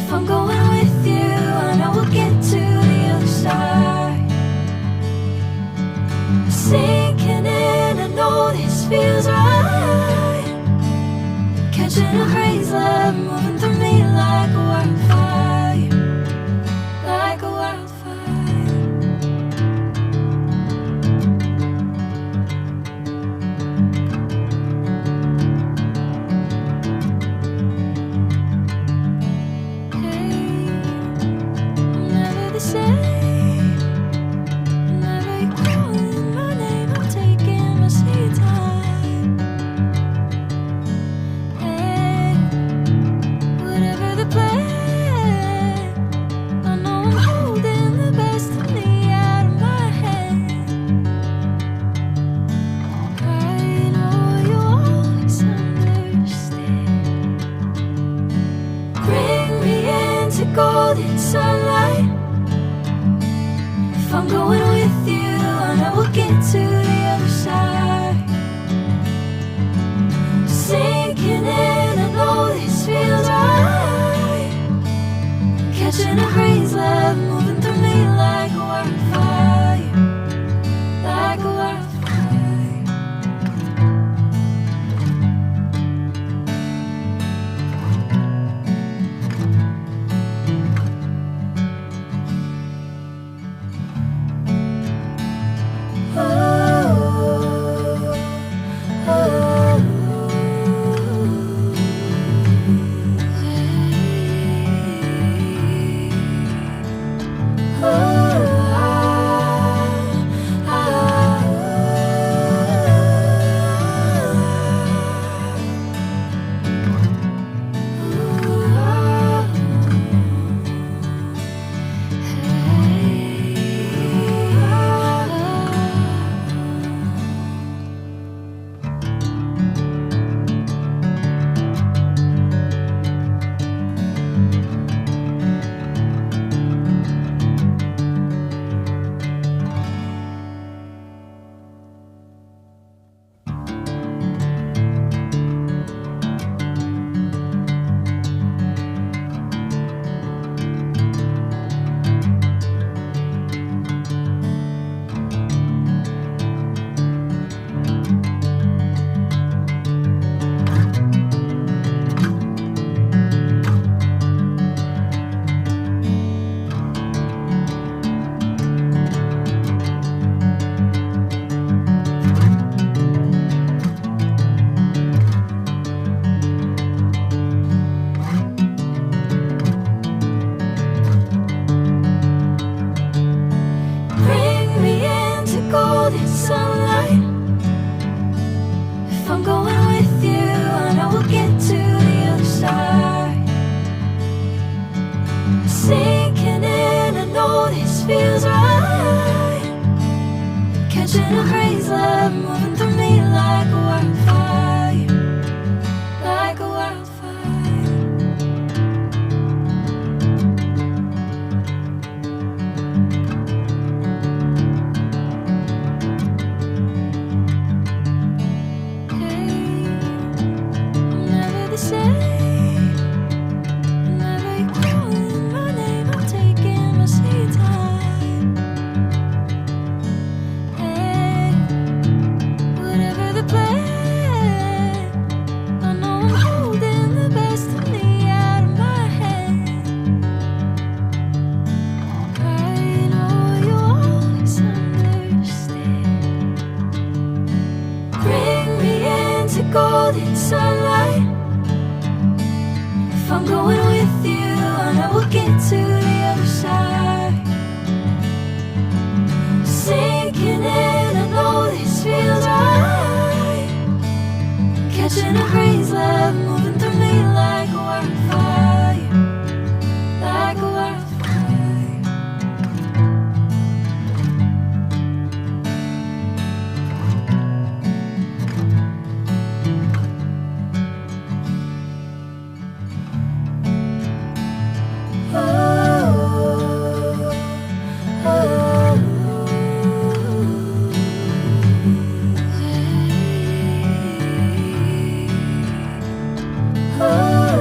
If I'm going with you, I know we'll get to the other side. Sinking in, I know this feels right. Catching a breeze, love moving through me like a wildfire, like a wildfire. Golden sunlight. If I'm going with you, I know we'll get to the other side. Sinking in, I know this feels right. Catching a breeze, love moving through me like a wildfire, like a wildfire. Golden sunlight. If I'm going with you, I know we'll get to the other side. Sinking in, I know this feels right. Catching a breeze, love moving through me like a wildfire, like a wildfire. Golden sunlight. If I'm going with you, I know we'll get to the other side. Sinking in, I know this feels right. Catching a breeze, love moving through me like a wildfire, like a wildfire. Oh,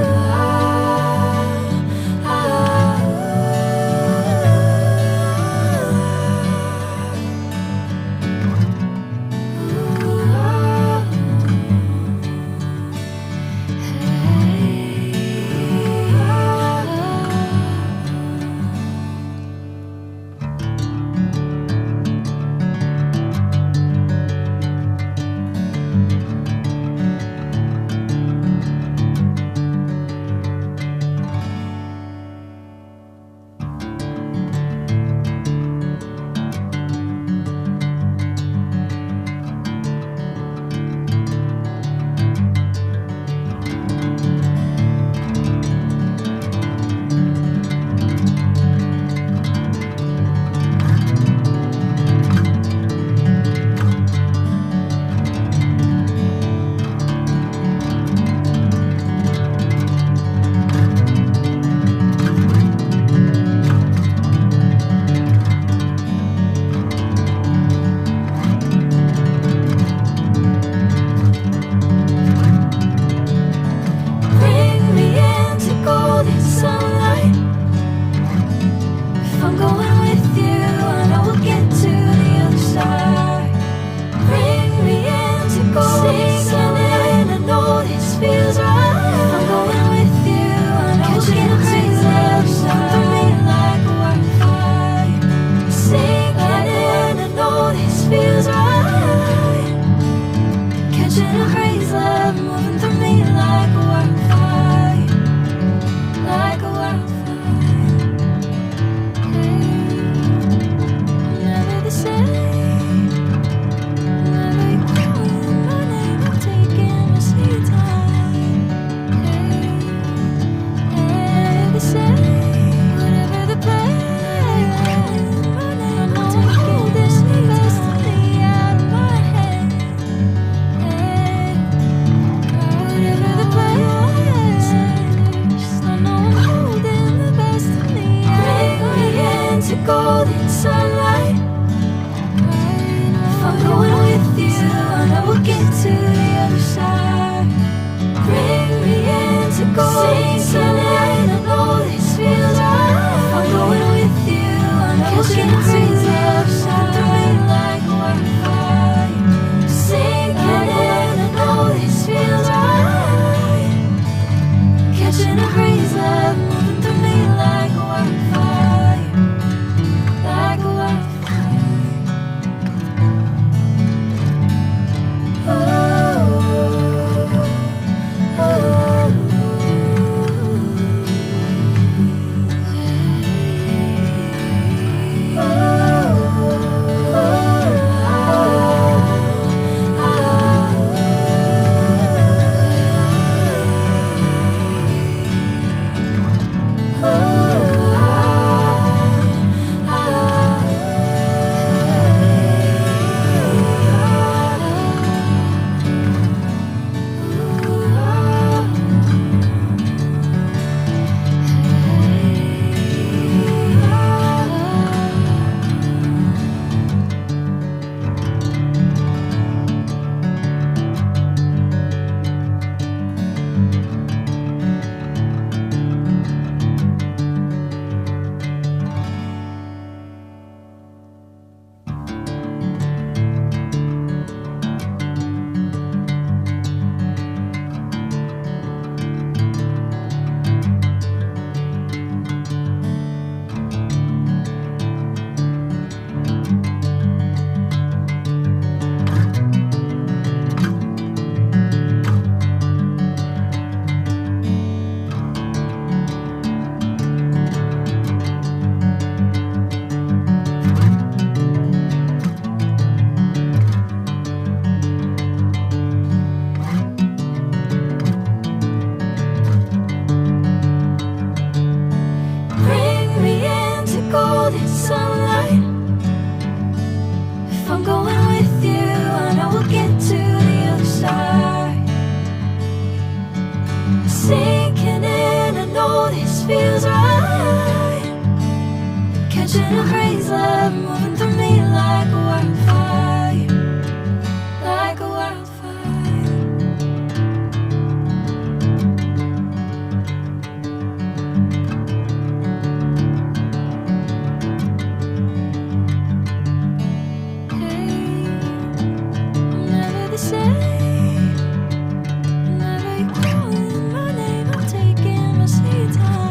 golden sunlight. I know this feels right. If I'm going with you, I know we'll get a breeze love shine through me like a wildfire. Sinking in, I know this feels right. Catching a breeze love moving through me like a wildfire, like a wildfire. Catching a breeze, love moving through me like a wildfire, like a wildfire. Hey, I'm never the same. Whenever you're calling my name, I'm taking my sweet time.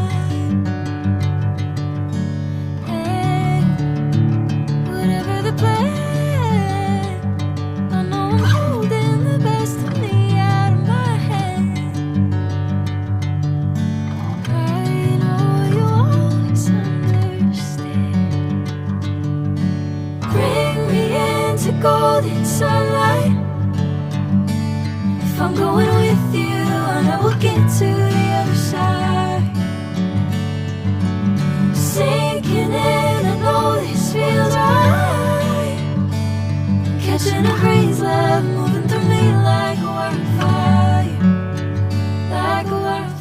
Golden sunlight. If I'm going with you, I know we'll get to the other side. Sinking in, I know this feels right. Catching a breeze, love moving through me like a wildfire, like a wildfire.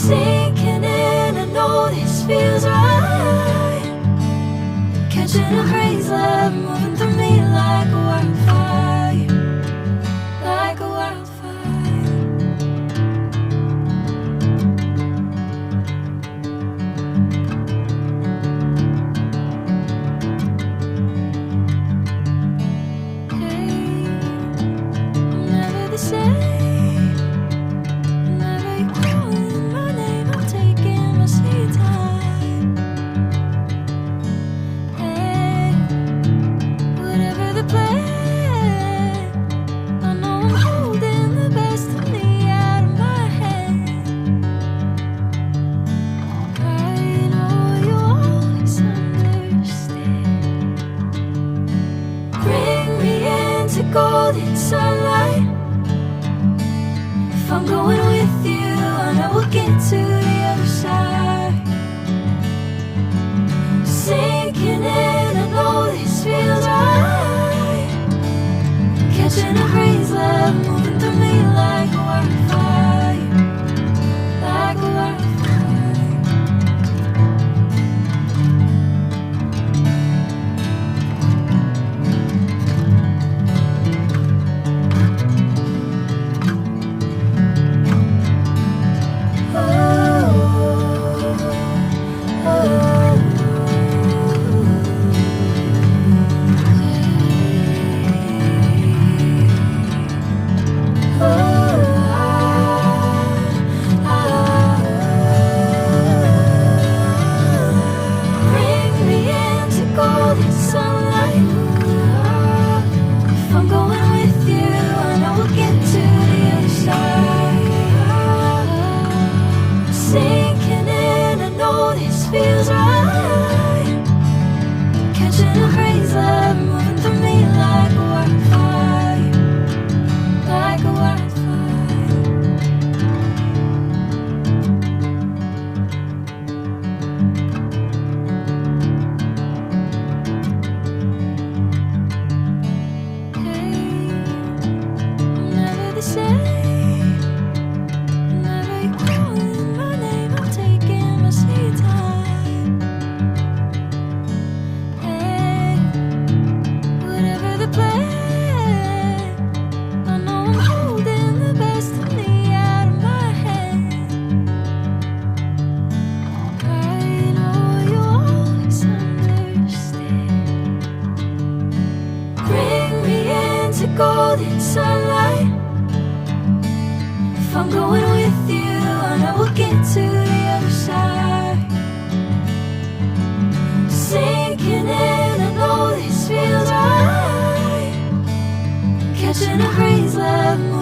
Sinking in, I know this feels right. Catching a breeze, love moving through me like a wildfire, like a wildfire. Hey, I'm never the same. Golden sunlight. If I'm going with you, I know we'll get to the other side. Sinking in, I know this feels right. Catching a breeze, love moving through me like a wildfire, like a wildfire. Golden sunlight. If I'm going with you, I know we'll get to the other side. Sinking in, I know this feels right. Catching a breeze, love.